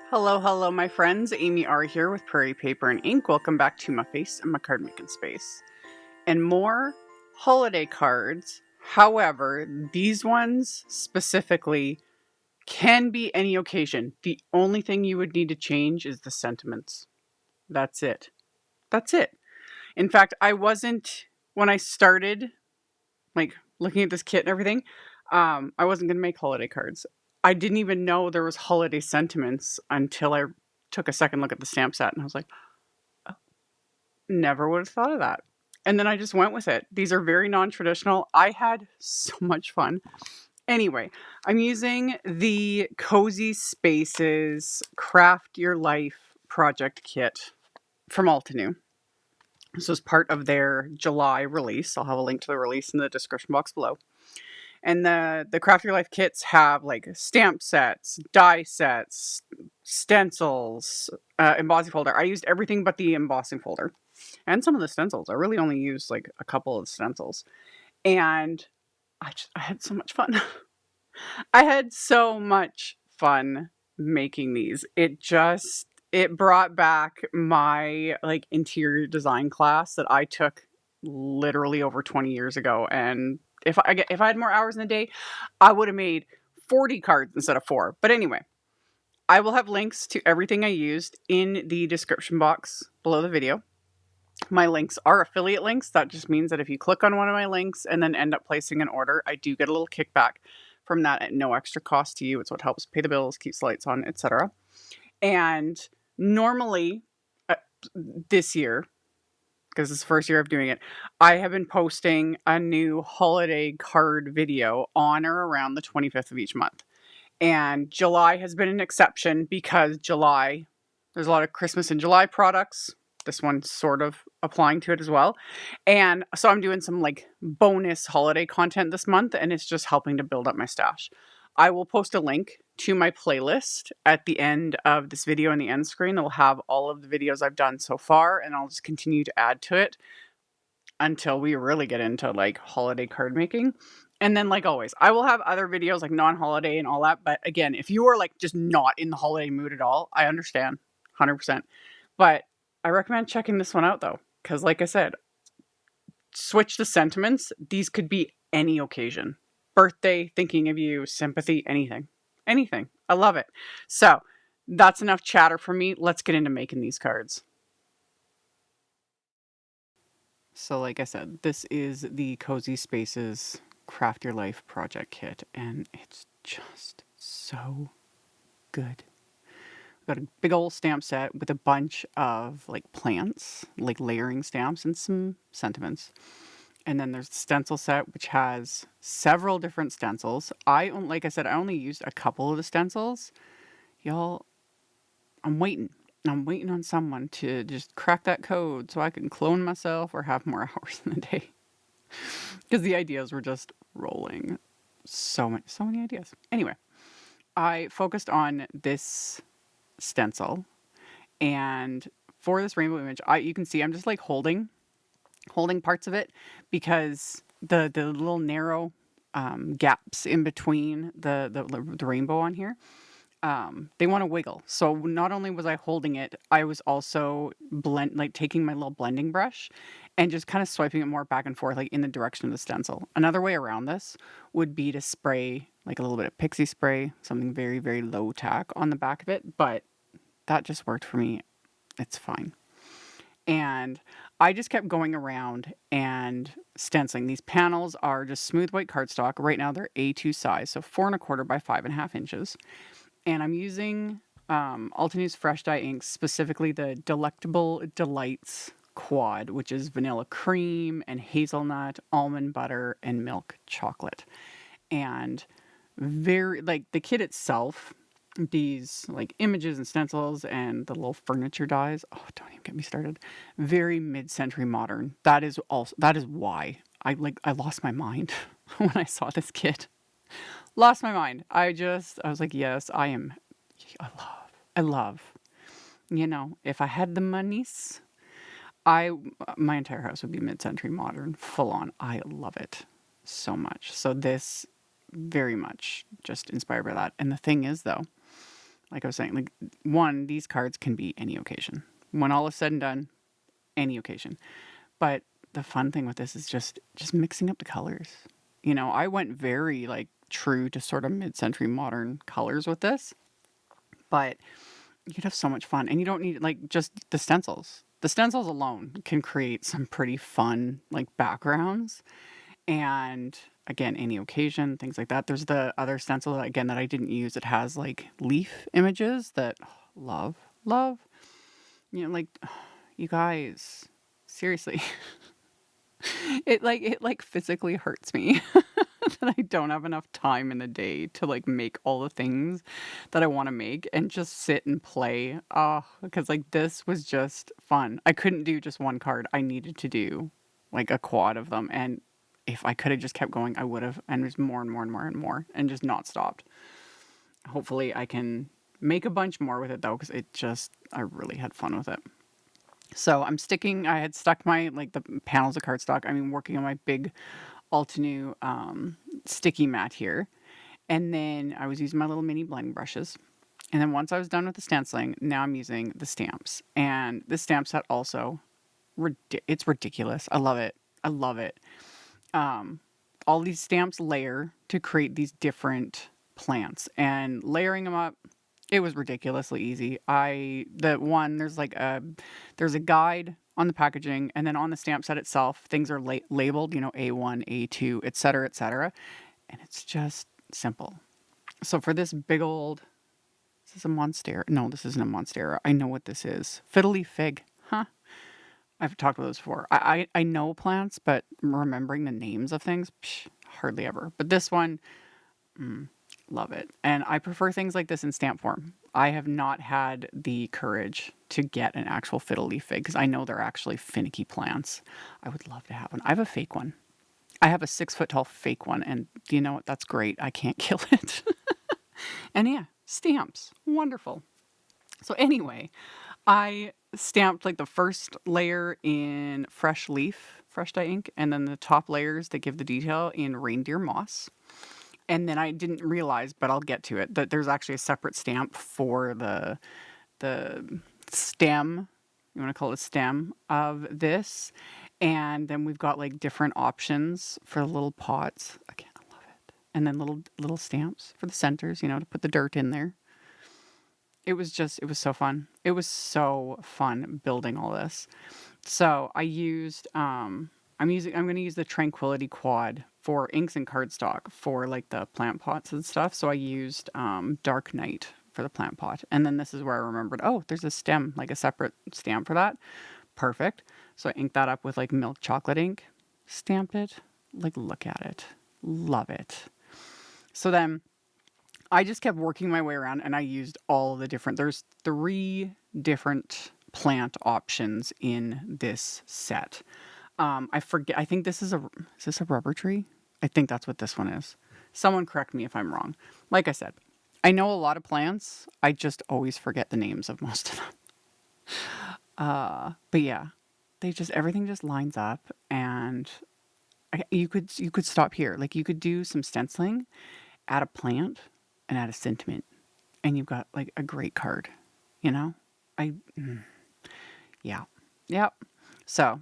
Hello, hello, my friends. AmyR here with Prairie Paper and Ink. Welcome back to my face and my card making space. And more holiday cards. However, these ones specifically can be any occasion. The only thing you would need to change is the sentiments. That's it. That's it. In fact, when I started looking at this kit and everything, I wasn't going to make holiday cards. I didn't even know there was holiday sentiments until I took a second look at the stamp set and I was like, oh, never would have thought of that. And then I just went with it. These are very non-traditional. I had so much fun. Anyway, I'm using the Cozy Spaces Craft Your Life project kit from Altenew. This was part of their July release. I'll have a link to the release in the description box below. And the Craft Your Life kits have like stamp sets, die sets, stencils, embossing folder. I used everything but the embossing folder and some of the stencils. I really only used like a couple of stencils. And I had so much fun. I had so much fun making these. It brought back my like interior design class that I took literally over 20 years ago. And if I had more hours in the day, I would have made 40 cards instead of 4. But anyway, I will have links to everything I used in the description box below the video. My links are affiliate links. That just means that if you click on one of my links and then end up placing an order, I do get a little kickback from that at no extra cost to you. It's what helps pay the bills, keeps the lights on, etc. And normally this year, because it's the first year of doing it, I have been posting a new holiday card video on or around the 25th of each month. And July has been an exception because July, there's a lot of Christmas in July products. This one's sort of applying to it as well. And so I'm doing some like bonus holiday content this month, and it's just helping to build up my stash. I will post a link to my playlist at the end of this video in the end screen that will have all of the videos I've done so far, and I'll just continue to add to it until we really get into like holiday card making. And then like always, I will have other videos like non-holiday and all that. But again, if you are like just not in the holiday mood at all, I understand 100%. But I recommend checking this one out though, because like I said, switch the sentiments. These could be any occasion. Birthday, thinking of you, sympathy, anything. Anything. I love it. So that's enough chatter for me. Let's get into making these cards. So like I said, this is the Cozy Spaces Craft Your Life project kit, and it's just so good. Got a big old stamp set with a bunch of like plants, like layering stamps and some sentiments. And then there's the stencil set, which has several different stencils. Like I said, I only used a couple of the stencils. Y'all, I'm waiting. I'm waiting on someone to just crack that code so I can clone myself or have more hours in the day. Because the ideas were just rolling. So many ideas. Anyway, I focused on this stencil, and for this rainbow image, you can see I'm just like holding parts of it because the little narrow gaps in between the rainbow on here, they want to wiggle. So not only was I holding it, I was also taking my little blending brush and just kind of swiping it more back and forth, like in the direction of the stencil. Another way around this would be to spray like a little bit of pixie spray, something very, very low tack on the back of it, but that just worked for me. It's fine. And I just kept going around and stenciling. These panels are just smooth white cardstock. Right now they're A2 size, so 4 1/4 by 5.5 inches. And I'm using Altenew's Fresh Dye inks, specifically the Delectable Delights Quad, which is vanilla cream and hazelnut, almond butter, and milk chocolate. And very, like, the kit itself, these like images and stencils and the little furniture dies, oh, don't even get me started, very mid-century modern. That is why I lost my mind when I saw this kit. Lost my mind. I was like, yes, I love, you know, if I had the monies, my entire house would be mid-century modern, full on. I love it so much. So this very much just inspired by that. And the thing is though, like I was saying, like one, these cards can be any occasion. When all is said and done, any occasion. But the fun thing with this is just mixing up the colors. You know, I went very like true to sort of mid-century modern colors with this, but you could have so much fun, and you don't need like just the stencils. The stencils alone can create some pretty fun like backgrounds, and again, any occasion, things like that. There's the other stencil that, again, that I didn't use. It has like leaf images that love. You know, like you guys, seriously, it physically hurts me that I don't have enough time in the day to like make all the things that I want to make and just sit and play. Oh, because like this was just fun. I couldn't do just one card. I needed to do like a quad of them, and if I could have just kept going, I would have, and it was more and more and more and more, and just not stopped. Hopefully I can make a bunch more with it though, because I really had fun with it. So I had stuck my, like the panels of cardstock. I mean, working on my big Altenew sticky mat here. And then I was using my little mini blending brushes. And then once I was done with the stenciling, now I'm using the stamps. And the stamp set also, it's ridiculous. I love it. I love it. All these stamps layer to create these different plants, and layering them up, it was ridiculously easy. There's a guide on the packaging, and then on the stamp set itself, things are labeled, you know, A1, A2, etc., and it's just simple. So for this big old, is this a Monstera? No, this isn't a Monstera. I know what this is. Fiddly fig. Huh. I've talked about those before. I know plants, but remembering the names of things, hardly ever. But this one, love it. And I prefer things like this in stamp form. I have not had the courage to get an actual fiddly fig because I know they're actually finicky plants. I would love to have one. I have a fake one. I have a 6 foot tall fake one, and do you know what? That's great. I can't kill it. And yeah, stamps. Wonderful. So anyway, I stamped like the first layer in fresh dye ink, and then the top layers that give the detail in reindeer moss. And then I didn't realize, but I'll get to it, that there's actually a separate stamp for the stem. You want to call it stem of this. And then we've got like different options for the little pots. Again, I love it. And then little stamps for the centers, you know, to put the dirt in there. It was so fun. It was so fun building all this. So I used, I'm going to use the Tranquility quad for inks and cardstock for like the plant pots and stuff. So I used Dark Night for the plant pot. And then this is where I remembered, oh, there's a stem, like a separate stamp for that. Perfect. So I inked that up with like milk chocolate ink, stamped it, like look at it, love it. So then I just kept working my way around, and I used all the different, there's 3 different plant options in this set. I forget, I think is this a rubber tree? I think that's what this one is. Someone correct me if I'm wrong. Like I said, I know a lot of plants. I just always forget the names of most of them. But yeah, everything just lines up, and you could stop here. Like you could do some stenciling, add a plant, and add a sentiment, and you've got like a great card, you know? Yeah. Yep. So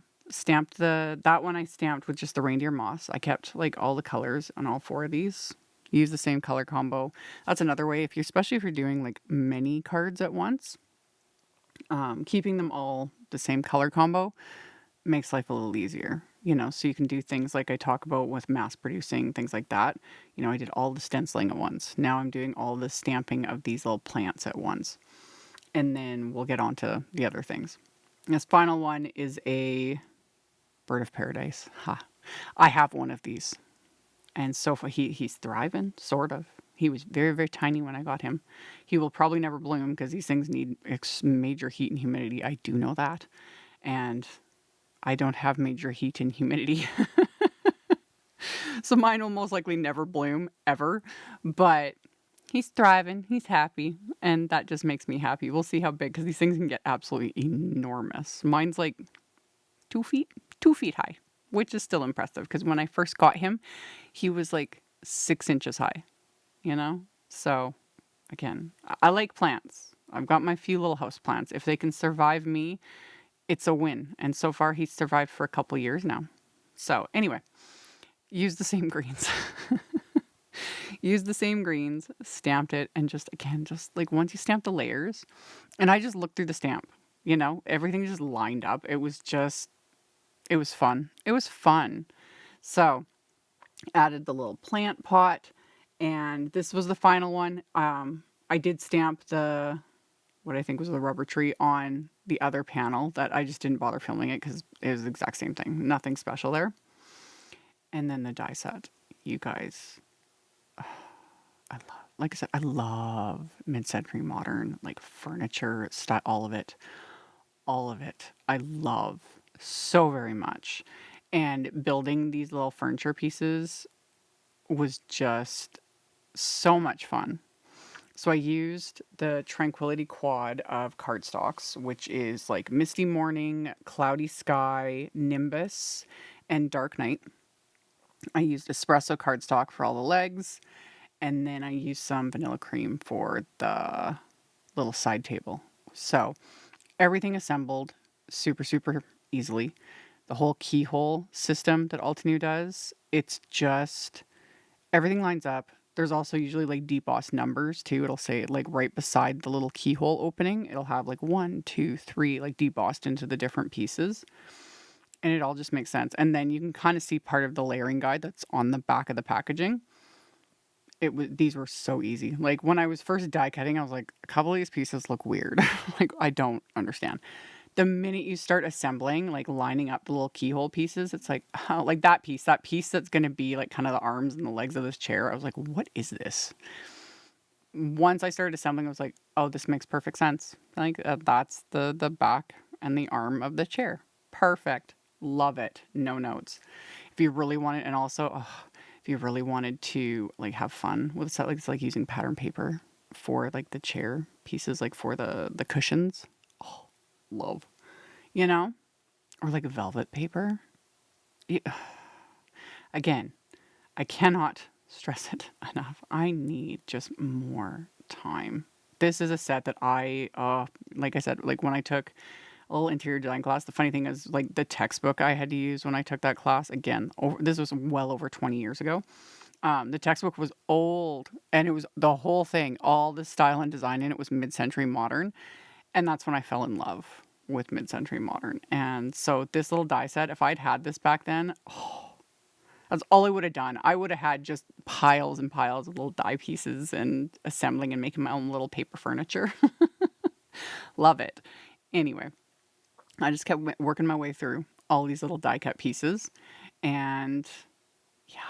that one I stamped with just the reindeer moss. I kept like all the colors on all 4 of these. Use the same color combo. That's another way, especially if you're doing like many cards at once, keeping them all the same color combo makes life a little easier, you know, so you can do things like I talk about with mass producing, things like that. You know, I did all the stenciling at once. Now I'm doing all the stamping of these little plants at once. And then we'll get on to the other things. This final one is a bird of paradise. I have one of these. And so far he's thriving, sort of. He was very, very tiny when I got him. He will probably never bloom because these things need major heat and humidity. I do know that. And I don't have major heat and humidity. So mine will most likely never bloom, ever. But he's thriving. He's happy. And that just makes me happy. We'll see how big, because these things can get absolutely enormous. Mine's like 2 feet high, which is still impressive. Because when I first got him, he was like 6 inches high, you know? So again, I like plants. I've got my few little house plants. If they can survive me, it's a win. And so far, he's survived for a couple years now. So anyway, use the same greens. Use the same greens, stamped it, and just, again, just like once you stamp the layers, and I just looked through the stamp, everything just lined up. It was fun. It was fun. So added the little plant pot, and this was the final one. I did stamp what I think was the rubber tree on the other panel that I just didn't bother filming it because it was the exact same thing. Nothing special there. And then the die set. You guys, like I said, I love mid-century modern, like furniture style, all of it. All of it. I love so very much. And building these little furniture pieces was just so much fun. So I used the Tranquility quad of cardstocks, which is like Misty Morning, Cloudy Sky, Nimbus, and Dark Night. I used Espresso cardstock for all the legs, and then I used some vanilla cream for the little side table. So everything assembled super, super easily. The whole keyhole system that Altenew does, it's just everything lines up. There's also usually like debossed numbers too. It'll say like right beside the little keyhole opening, it'll have like 1, 2, 3 like debossed into the different pieces. And it all just makes sense. And then you can kind of see part of the layering guide that's on the back of the packaging. These were so easy. Like when I was first die cutting, I was like, a couple of these pieces look weird. Like I don't understand. The minute you start assembling, like lining up the little keyhole pieces, it's like, oh, like that piece that's going to be like kind of the arms and the legs of this chair. I was like, what is this? Once I started assembling, I was like, oh, this makes perfect sense. Like that's the back and the arm of the chair. Perfect. Love it. No notes. If you really wanted, and also, if you really wanted to like have fun with stuff, like it's like using pattern paper for like the chair pieces, like for the cushions. Oh, love, or like velvet paper. Yeah. Again, I cannot stress it enough. I need just more time. This is a set that like I said, like when I took a little interior design class, the funny thing is like the textbook I had to use when I took that class, again, this was well over 20 years ago. The textbook was old, and it was the whole thing, all the style and design in it was mid-century modern. And that's when I fell in love with mid-century modern. And so this little die set, if I'd had this back then, that's all I would have done. I would have had just piles and piles of little die pieces and assembling and making my own little paper furniture. Love it. Anyway, I just kept working my way through all these little die cut pieces. And yeah,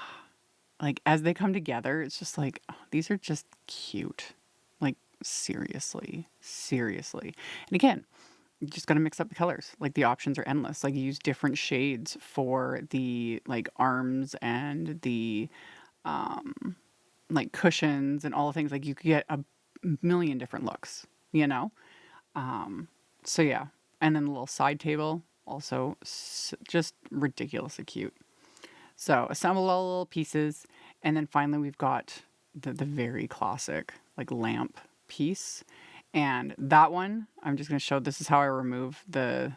like as they come together, it's just like, oh, these are just cute. Like seriously. And again, you just got to mix up the colors. Like the options are endless. Like you use different shades for the like arms and the like cushions and all the things. Like you could get a million different looks, So yeah. And then the little side table, also just ridiculously cute. So assemble all the little pieces, and then finally we've got the very classic like lamp piece. And that one, I'm just going to show, this is how I remove the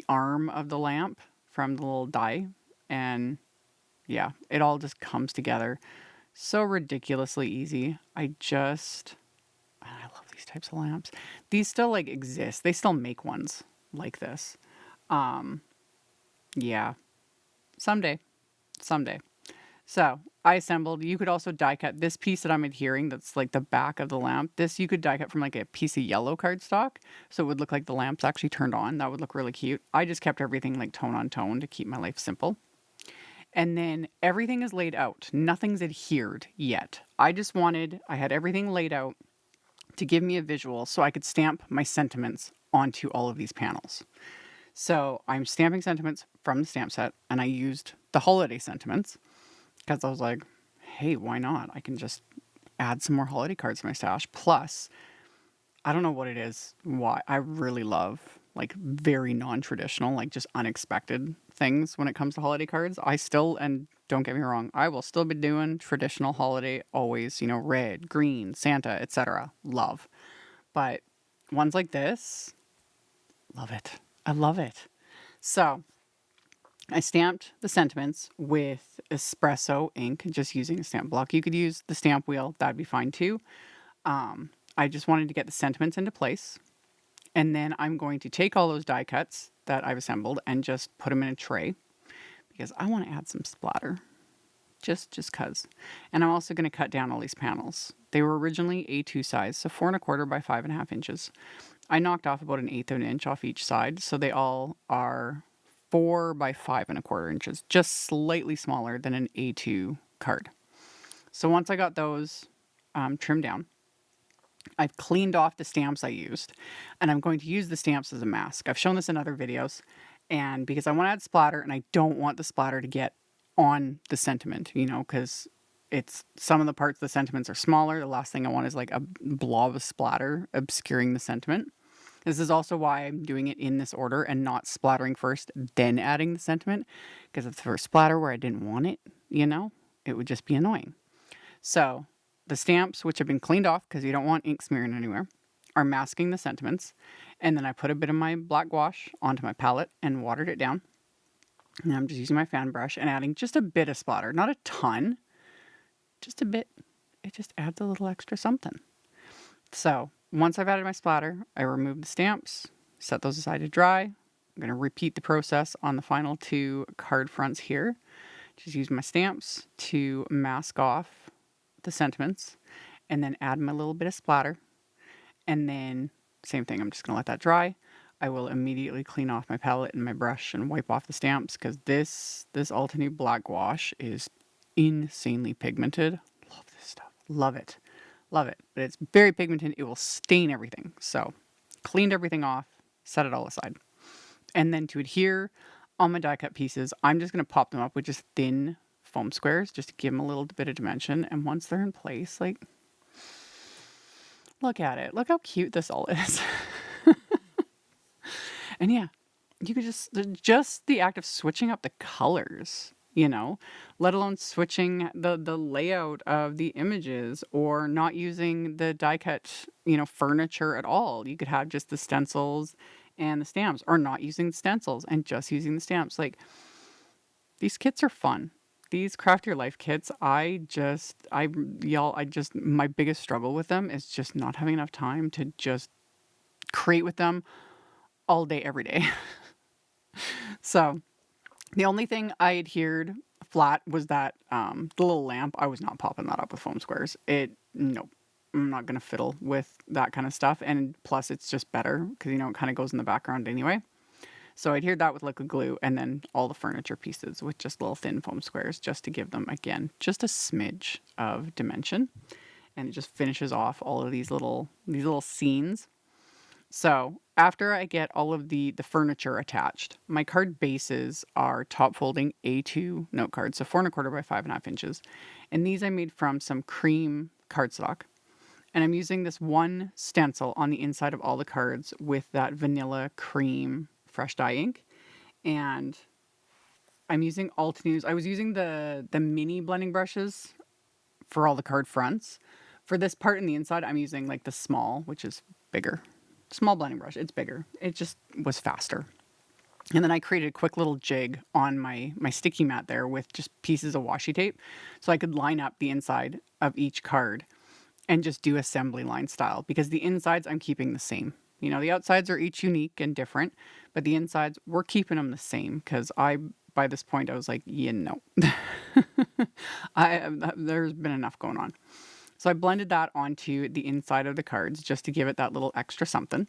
arm of the lamp from the little die. And yeah, it all just comes together so ridiculously easy. I love these types of lamps. These still like exist. They still make ones like this. Yeah, someday. So I assembled. You could also die cut this piece that I'm adhering, that's like the back of the lamp. This you could die cut from like a piece of yellow cardstock, so it would look like the lamp's actually turned on. That would look really cute. I just kept everything like tone on tone to keep my life simple. And then everything is laid out. Nothing's adhered yet. I had everything laid out to give me a visual so I could stamp my sentiments onto all of these panels. So I'm stamping sentiments from the stamp set, and I used the holiday sentiments because I was like, hey, why not? I can just add some more holiday cards to my stash. Plus, I don't know what it is, why I really love like very non-traditional, like just unexpected things when it comes to holiday cards. I still, and don't get me wrong, I will still be doing traditional holiday always, you know, red, green, Santa, etc. Love. But ones like this, love it. I love it. So I stamped the sentiments with espresso ink, just using a stamp block. You could use the stamp wheel, that'd be fine too. I just wanted to get the sentiments into place. And then I'm going to take all those die cuts that I've assembled and just put them in a tray because I want to add some splatter. Just cause. And I'm also going to cut down all these panels. They were originally A2 size, so 4¼ by 5½ inches. I knocked off about 1/8 of an inch off each side, so they all are 4 by 5¼ inches, just slightly smaller than an A2 card. So once I got those trimmed down, I've cleaned off the stamps I used, and I'm going to use the stamps as a mask. I've shown this in other videos, and because I want to add splatter, and I don't want the splatter to get on the sentiment, you know, because it's some of the parts of the sentiments are smaller. The last thing I want is like a blob of splatter obscuring the sentiment. This is also why I'm doing it in this order and not splattering first, then adding the sentiment, because if the first splatter where I didn't want it, you know, it would just be annoying. So the stamps, which have been cleaned off because you don't want ink smearing anywhere, are masking the sentiments. And then I put a bit of my black gouache onto my palette and watered it down. And I'm just using my fan brush and adding just a bit of splatter, not a ton, just a bit. It just adds a little extra something. So once I've added my splatter, I remove the stamps, set those aside to dry. I'm going to repeat the process on the final 2 card fronts here. Just use my stamps to mask off the sentiments and then add my little bit of splatter. And then same thing, I'm just going to let that dry. I will immediately clean off my palette and my brush and wipe off the stamps because this Altenew black gouache is insanely pigmented. Love this stuff. Love it. Love it. But it's very pigmented. It will stain everything. So cleaned everything off, set it all aside. And then to adhere on my die cut pieces, I'm just going to pop them up with just thin foam squares just to give them a little bit of dimension. And once they're in place, like, look at it. Look how cute this all is. And yeah, you could just the act of switching up the colors, you know, let alone switching the layout of the images or not using the die cut, you know, furniture at all. You could have just the stencils and the stamps, or not using the stencils and just using the stamps. Like, these kits are fun. These Craft Your Life kits, my biggest struggle with them is just not having enough time to just create with them all day, every day. So the only thing I adhered flat was that the little lamp. I was not popping that up with foam squares. Nope. I'm not going to fiddle with that kind of stuff. And plus it's just better because, you know, it kind of goes in the background anyway. So I adhered that with liquid glue and then all the furniture pieces with just little thin foam squares just to give them, again, just a smidge of dimension. And it just finishes off all of these little scenes. So after I get all of the furniture attached, my card bases are top folding A2 note cards, so 4¼ by 5½ inches. And these I made from some cream cardstock. And I'm using this one stencil on the inside of all the cards with that vanilla cream fresh dye ink. And I'm using Altenew's. I was using the mini blending brushes for all the card fronts. For this part in the inside, I'm using like the small, which is bigger. Small blending brush. It's bigger. It just was faster. And then I created a quick little jig on my sticky mat there with just pieces of washi tape so I could line up the inside of each card and just do assembly line style, because the insides I'm keeping the same. You know, the outsides are each unique and different, but the insides, we're keeping them the same because by this point, I was like, yeah, no. There's been enough going on. So I blended that onto the inside of the cards just to give it that little extra something.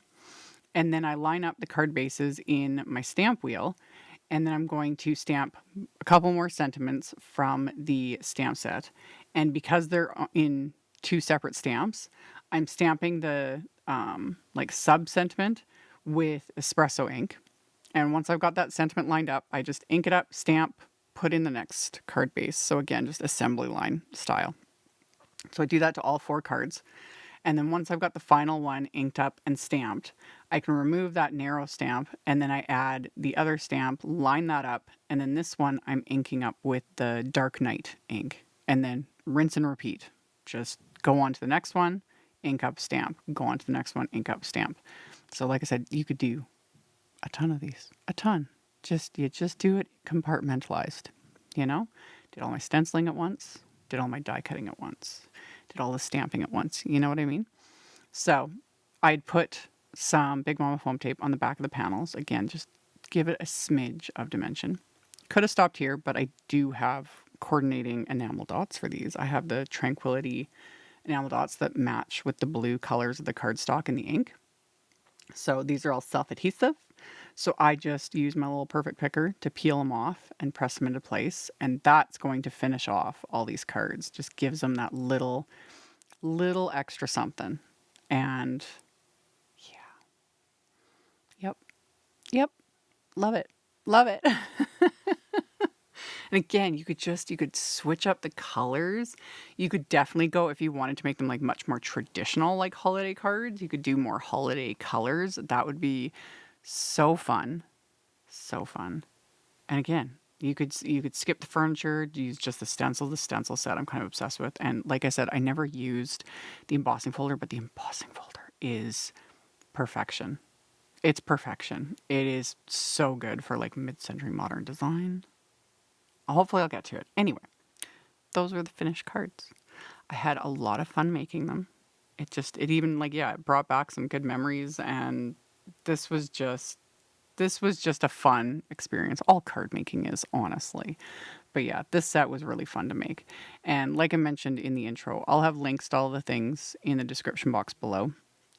And then I line up the card bases in my stamp wheel. And then I'm going to stamp a couple more sentiments from the stamp set. And because they're in 2 separate stamps, I'm stamping the like sub sentiment with espresso ink. And once I've got that sentiment lined up, I just ink it up, stamp, put in the next card base. So again, just assembly line style. So I do that to all 4 cards. And then once I've got the final one inked up and stamped, I can remove that narrow stamp and then I add the other stamp, line that up, and then this one I'm inking up with the Dark Night ink. And then rinse and repeat. Just go on to the next one, ink up, stamp. Go on to the next one, ink up, stamp. So like I said, you could do a ton of these. A ton. You just do it compartmentalized. You know? Did all my stenciling at once. Did all my die cutting at once. Did all the stamping at once. You know what I mean? So I'd put some Big Mama foam tape on the back of the panels. Again, just give it a smidge of dimension. Could have stopped here, but I do have coordinating enamel dots for these. I have the Tranquility enamel dots that match with the blue colors of the cardstock and the ink. So these are all self-adhesive. So I just use my little perfect picker to peel them off and press them into place. And that's going to finish off all these cards. Just gives them that little extra something. And yeah. Yep. Love it. Love it. And again, you could switch up the colors. You could definitely go, if you wanted to make them like much more traditional, like holiday cards, you could do more holiday colors. That would be so fun. So fun. And again, you could skip the furniture, use just the stencil set I'm kind of obsessed with. And like I said, I never used the embossing folder, but the embossing folder is perfection. It's perfection. It is so good for like mid-century modern design. Hopefully I'll get to it. Anyway, those were the finished cards. I had a lot of fun making them. It brought back some good memories, and this was just a fun experience. All card making is, honestly. But yeah, this set was really fun to make. And like I mentioned in the intro, I'll have links to all the things in the description box below.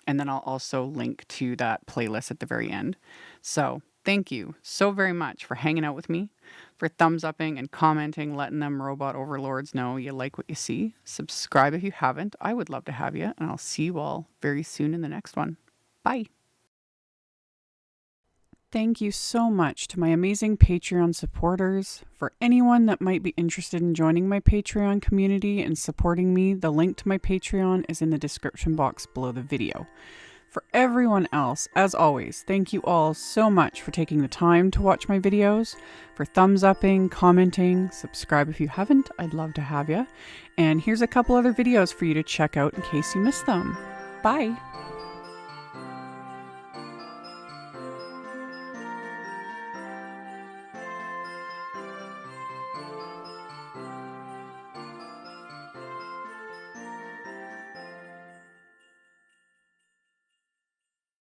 And then I'll also link to that playlist at the very end. So thank you so very much for hanging out with me, for thumbs upping and commenting, letting them robot overlords know you like what you see. Subscribe if you haven't. I would love to have you, and I'll see you all very soon in the next one. Bye. Thank you so much to my amazing Patreon supporters. For anyone that might be interested in joining my Patreon community and supporting me, the link to my Patreon is in the description box below the video. For everyone else, as always, thank you all so much for taking the time to watch my videos, for thumbs upping, commenting, subscribe if you haven't, I'd love to have you. And here's a couple other videos for you to check out in case you missed them. Bye!